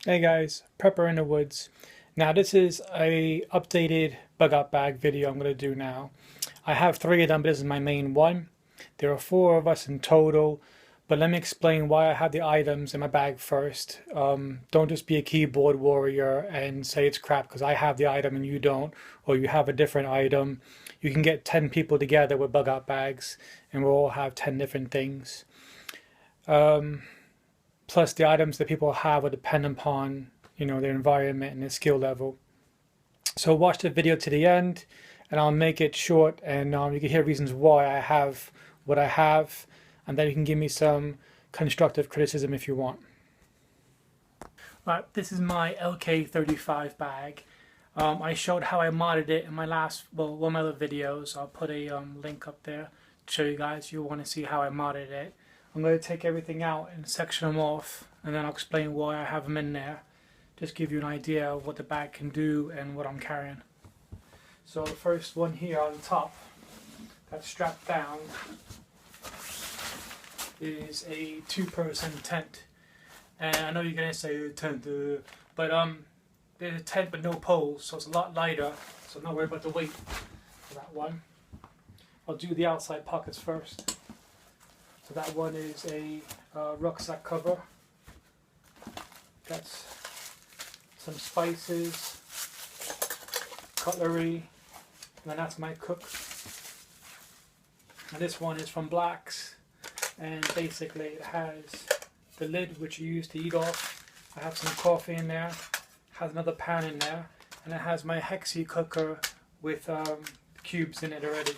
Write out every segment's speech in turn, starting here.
Hey guys, Prepper in the Woods. Now this is a updated bug out bag video I'm going to do now. I have three of them, but this is my main one. There are four of us in total, but let me explain why I have the items in my bag first. Don't just be a keyboard warrior and say it's crap because I have the item and you don't, or you have a different item. You can get 10 people together with bug out bags and we'll all have 10 different things. Plus the items that people have will depend upon their environment and their skill level. So watch the video to the end and I'll make it short, and you can hear reasons why I have what I have, and then you can give me some constructive criticism if you want. Right, this is my LK35 bag. I showed how I modded it in my last, one of my other videos. I'll put a link up there to show you guys. You want to see how I modded it. I'm going to take everything out and section them off, and then I'll explain why I have them in there. Just give you an idea of what the bag can do and what I'm carrying. So the first one here on top that's strapped down is a two-person tent. And I know you're going to say tent, but there's a tent but no poles, so it's a lot lighter, so I'm not worried about the weight for that one. I'll do the outside pockets first. So that one is a rucksack cover. Got some spices, cutlery, and then that's my cook. And this one is from Black's, and basically it has the lid which you use to eat off. I have some coffee in there, has another pan in there, and it has my Hexi cooker with cubes in it already.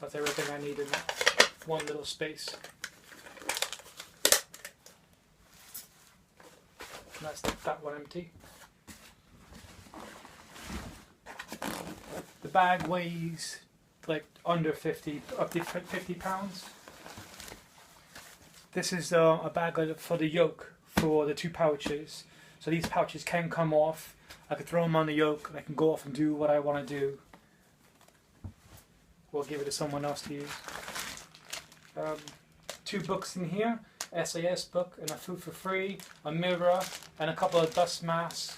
That's everything I need in one little space. And that's that one empty. The bag weighs like under 50, up to 50 pounds. This is a bag for the yoke for the two pouches. So these pouches can come off. I could throw them on the yoke and I can go off and do what I want to do. Or give it to someone else to use. Two books in here, SAS book and a food for free, a mirror, and a couple of dust masks.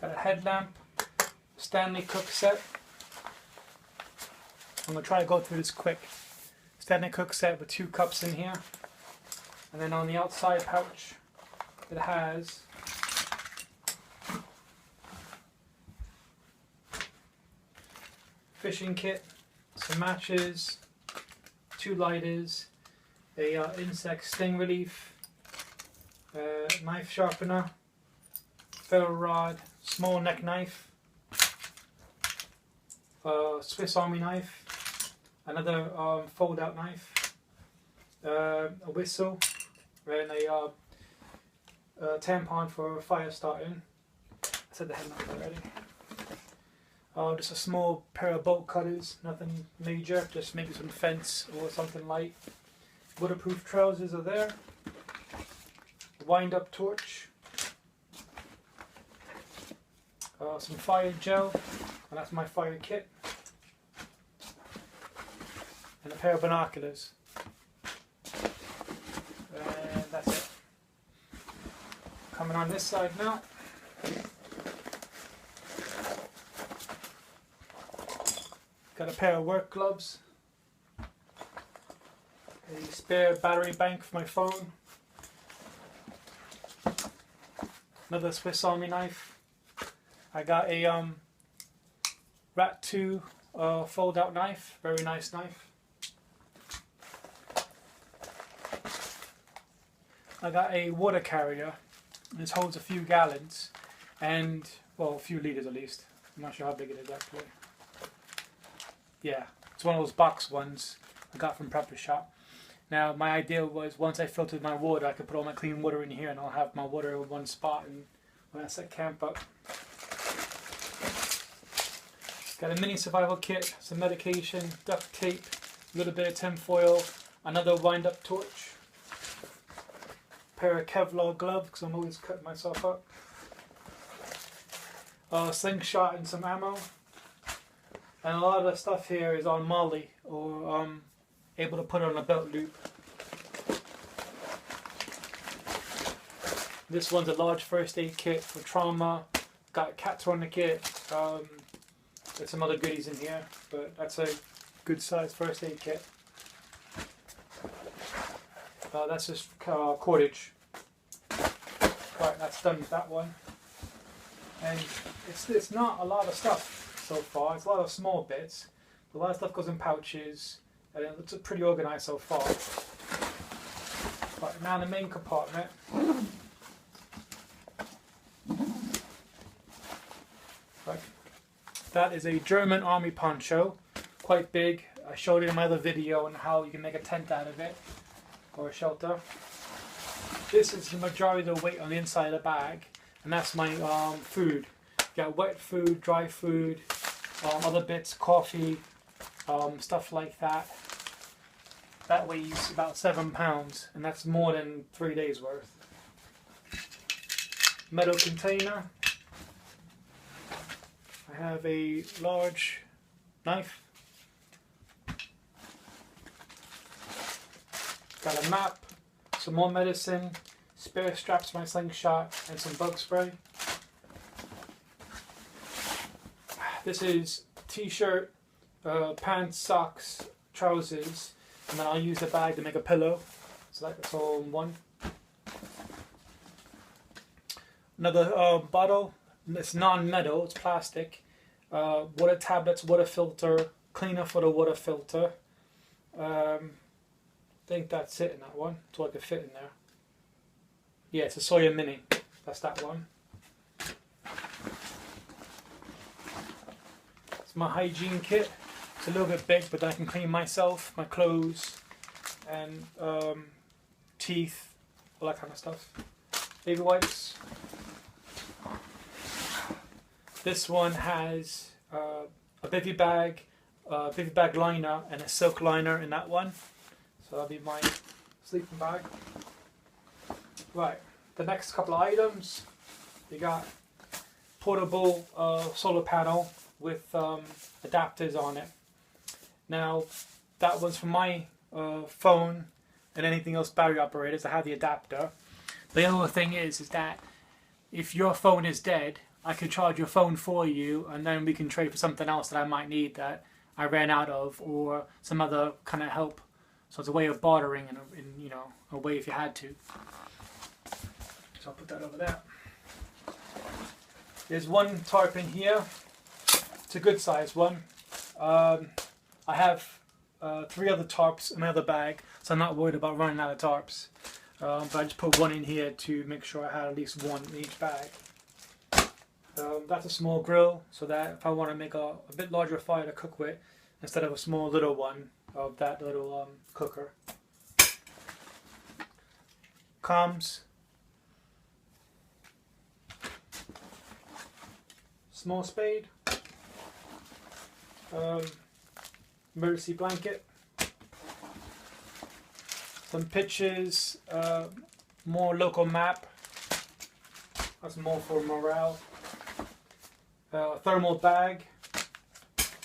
Got a headlamp, Stanley Cook set. I'm going to try to go through this quick. Stanley Cook set with two cups in here. And then on the outside pouch, it has fishing kit, some matches, two lighters, a insect sting relief, knife sharpener, ferro rod, small neck knife, Swiss Army knife, another fold out knife, a whistle, and a tampon for fire starting. I said the headlamp already. Just a small pair of bolt cutters, nothing major, just maybe some fence or something light. Waterproof trousers are there. Wind up torch. Some fire gel, and that's my fire kit. And a pair of binoculars. And that's it. Coming on this side now. Got a pair of work gloves, a spare battery bank for my phone, another Swiss Army knife. I got a Rat 2 fold out knife, very nice knife. I got a water carrier. This holds a few gallons, and well, a few liters at least. I'm not sure how big it is actually. Yeah, it's one of those box ones I got from Prepper Shop. Now my idea was once I filtered my water, I could put all my clean water in here and I'll have my water in one spot and when I set camp up. Got a mini survival kit, some medication, duct tape, a little bit of tin foil, another wind up torch, a pair of Kevlar gloves because I'm always cutting myself up, a slingshot and some ammo. And a lot of the stuff here is on Molly. or able to put it on a belt loop. This one's a large first aid kit for trauma. Got a cat tourniquet. There's some other goodies in here, but that's a good size first aid kit. That's just cordage. Right, that's done with that one. And it's not a lot of stuff so far. It's a lot of small bits. A lot of stuff goes in pouches, and it looks pretty organized so far. Right, now the main compartment. Right. That is a German army poncho, quite big. I showed it in my other video on how you can make a tent out of it, or a shelter. This is the majority of the weight on the inside of the bag, and that's my food. You got wet food, dry food, other bits, coffee, stuff like that. That weighs about 7 pounds, and that's more than 3 days worth. Metal container. I have a large knife. Got a map, some more medicine, spare straps for my slingshot, and some bug spray. This is t-shirt, pants, socks, trousers, and then I'll use the bag to make a pillow. So that's all in one. Another bottle. It's non-metal, it's plastic. Water tablets, water filter, cleaner for the water filter. I think that's it in that one. That's all I could fit in there. Yeah, it's a Sawyer Mini. That's that one. It's my hygiene kit. It's a little bit big, but I can clean myself, my clothes, and teeth, all that kind of stuff. Baby wipes. This one has a bivy bag liner, and a silk liner in that one. So that'll be my sleeping bag. Right, the next couple of items. You got portable solar panel with adapters on it. Now, that one's for my phone and anything else battery operated. I have the adapter. The other thing is that if your phone is dead, I can charge your phone for you, and then we can trade for something else that I might need that I ran out of, or some other kind of help. So it's a way of bartering, and you know, a way if you had to. So I'll put that over there. There's one tarp in here. It's a good size one. I have 3 other tarps in my other bag, so I'm not worried about running out of tarps. But I just put one in here to make sure I had at least one in each bag. That's a small grill, so that if I want to make a bit larger fire to cook with, instead of a small little one of that little cooker. Comms. Small spade. Emergency blanket. Some pictures. More local map. That's more for morale. Thermal bag.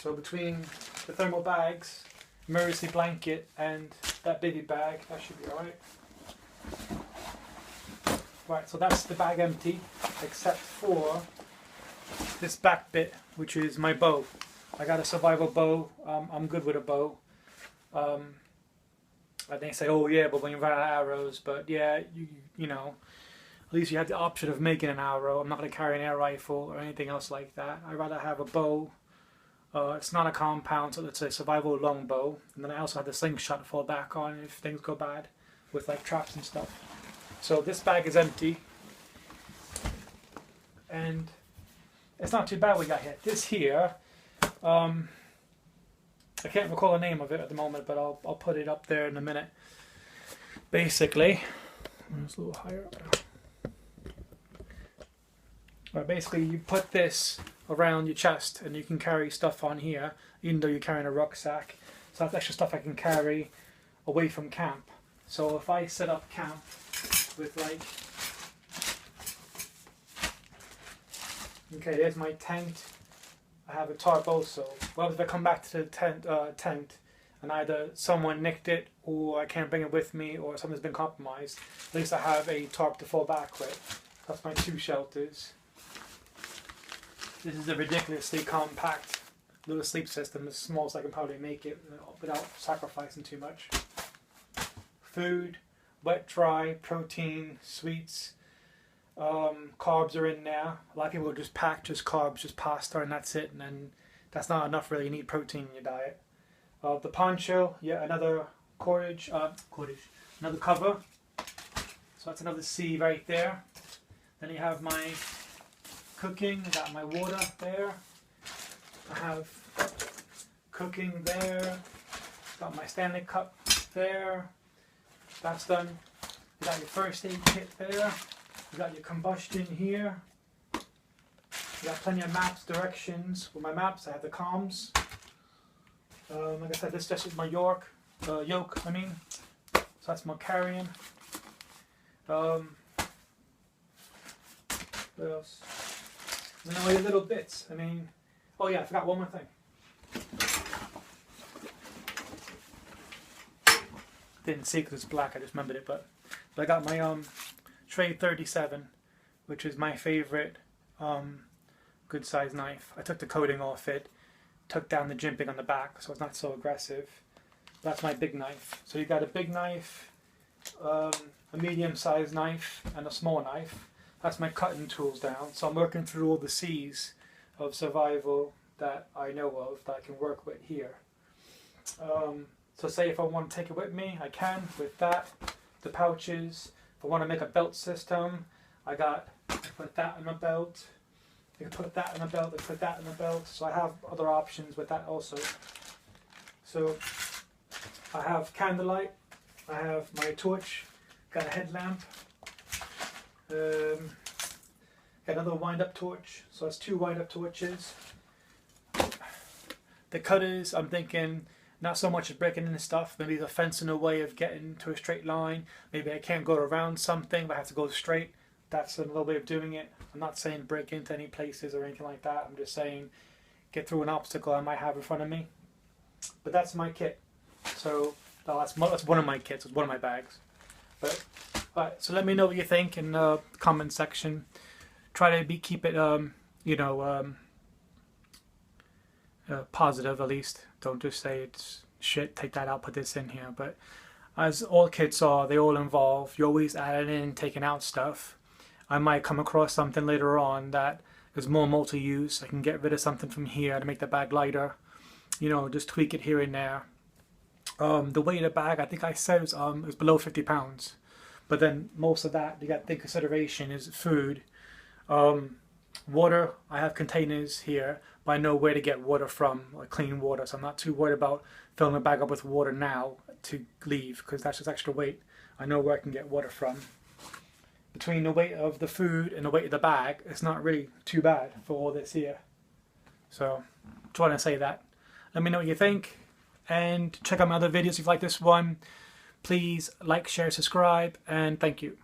So between the thermal bags, emergency blanket, and that baby bag, that should be alright. Right, so that's the bag empty, except for this back bit, which is my bow. I got a survival bow. I'm good with a bow. And they say, oh yeah, but when you run out of arrows, but yeah, you know, at least you have the option of making an arrow. I'm not going to carry an air rifle or anything else like that. I'd rather have a bow. It's not a compound, so it's a survival longbow. And then I also have the slingshot to fall back on if things go bad with like traps and stuff. So this bag is empty. And it's not too bad we got here. This here, I can't recall the name of it at the moment, but I'll put it up there in a minute. Basically, it's a little higher up now. Right, basically, you put this around your chest, and you can carry stuff on here, even though you're carrying a rucksack. So that's extra stuff I can carry away from camp. So if I set up camp with like, okay, there's my tent. I have a tarp also. Well, if I come back to the tent, and either someone nicked it or I can't bring it with me or something's been compromised, at least I have a tarp to fall back with. That's my 2 shelters. This is a ridiculously compact little sleep system, as small as I can probably make it without sacrificing too much. Food, wet, dry, protein, sweets, carbs are in there. A lot of people just pack just carbs, just pasta, and that's it, and then that's not enough really. You need protein in your diet. The poncho, yeah, another another cover. So that's another C right there. Then you have my cooking. I got my water there. I have cooking there. Got my Stanley cup there. That's done. You got your first aid kit there. You got your combustion here. You got plenty of maps, directions. With my maps, I have the comms. Like I said, this just is my yoke. I mean, so that's my carrying. What else? And then all your little bits. I mean, oh yeah, I forgot one more thing. Didn't see because it's black. I just remembered it, but I got my Tray 37, which is my favorite good size knife. I took the coating off it, took down the jimping on the back, so it's not so aggressive. That's my big knife. So you got a big knife, a medium sized knife, and a small knife. That's my cutting tools down. So I'm working through all the C's of survival that I know of that I can work with here. So say if I want to take it with me, I can with that. The pouches. If I want to make a belt system, I put that in a belt. You can put that in a belt, I put that in a belt. So I have other options with that also. So I have candlelight, I have my torch, got a headlamp, got another wind-up torch. So it's 2 wind-up torches. The cutters, I'm thinking not so much as breaking into stuff, maybe the fence in a way of getting to a straight line. Maybe I can't go around something, but I have to go straight. That's another way of doing it. I'm not saying break into any places or anything like that. I'm just saying get through an obstacle I might have in front of me. But that's my kit. So that's one of my kits. It's one of my bags. But alright, so let me know what you think in the comment section. Try to keep it positive at least. Don't just say it's shit, take that out, put this in here. But as all kits are, they all involve, you're always adding in, taking out stuff. I might come across something later on that is more multi-use. I can get rid of something from here to make the bag lighter. Just tweak it here and there. The weight of the bag, I think I said is below 50 pounds. But then most of that, you got to take consideration is food. Water, I have containers here, but I know where to get water from, like clean water. So I'm not too worried about filling the bag up with water now to leave, because that's just extra weight. I know where I can get water from. Between the weight of the food and the weight of the bag, it's not really too bad for all this here. So, trying to say that. Let me know what you think, and check out my other videos if you like this one. Please like, share, subscribe, and thank you.